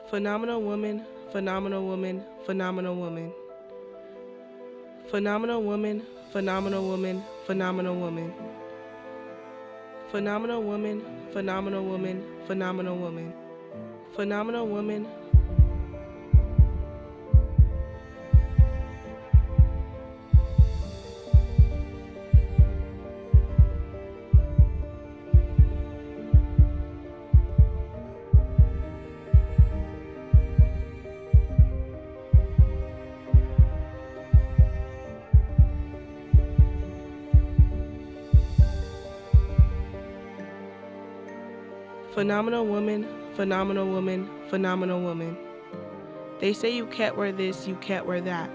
Phenomenal woman, phenomenal woman, phenomenal woman. Phenomenal woman, phenomenal woman, phenomenal woman. Phenomenal woman, phenomenal woman, phenomenal woman. Phenomenal woman. Phenomenal woman, phenomenal woman, phenomenal woman. They say you can't wear this, you can't wear that.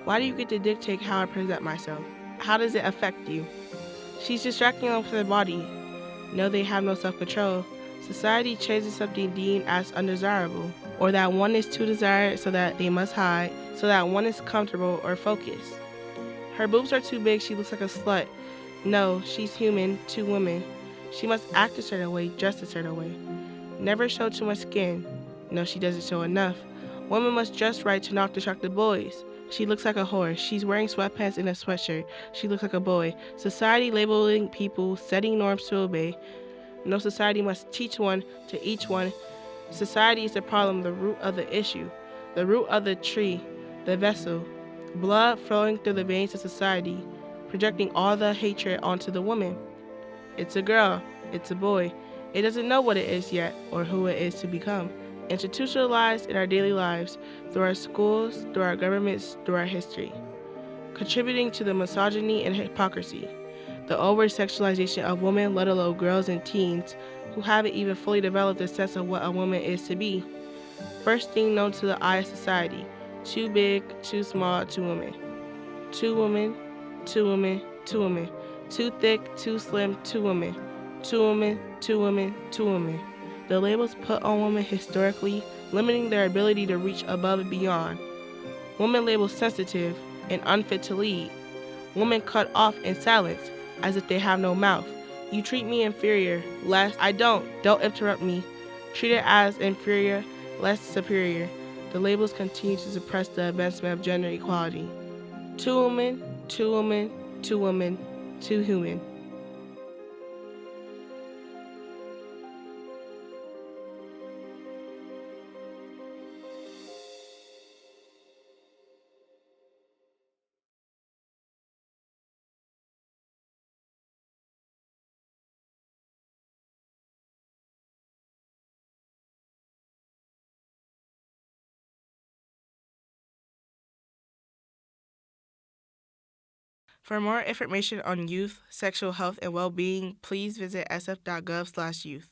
Why do you get to dictate how I present myself? How does it affect you? She's distracting them from their body. No, they have no self-control. Society chases something deemed as undesirable, or that one is too desired so that they must hide, so that one is comfortable or focused. Her boobs are too big, she looks like a slut. No, she's human, too woman. She must act a certain way, dress a certain way. Never show too much skin. No, she doesn't show enough. Women must dress right to not distract the boys. She looks like a whore. She's wearing sweatpants and a sweatshirt. She looks like a boy. Society labeling people, setting norms to obey. No, society must teach one to each one. Society is the problem, the root of the issue, the root of the tree, the vessel. Blood flowing through the veins of society, projecting all the hatred onto the woman. It's a girl. It's a boy. It doesn't know what it is yet or who it is to become. Institutionalized in our daily lives, through our schools, through our governments, through our history. Contributing to the misogyny and hypocrisy. The over-sexualization of women, let alone girls and teens, who haven't even fully developed a sense of what a woman is to be. First thing known to the eye of society. Too big, too small, too women. Too women, too women, too women. Too thick, too slim, too women. Too women, too women, too women. The labels put on women historically, limiting their ability to reach above and beyond. Women labeled sensitive and unfit to lead. Women cut off in silence, as if they have no mouth. You treat me inferior, less. I don't interrupt me. Treat it as inferior, less superior. The labels continue to suppress the advancement of gender equality. Two women, two women, two women, two human. For more information on youth, sexual health, and well-being, please visit sf.gov/youth.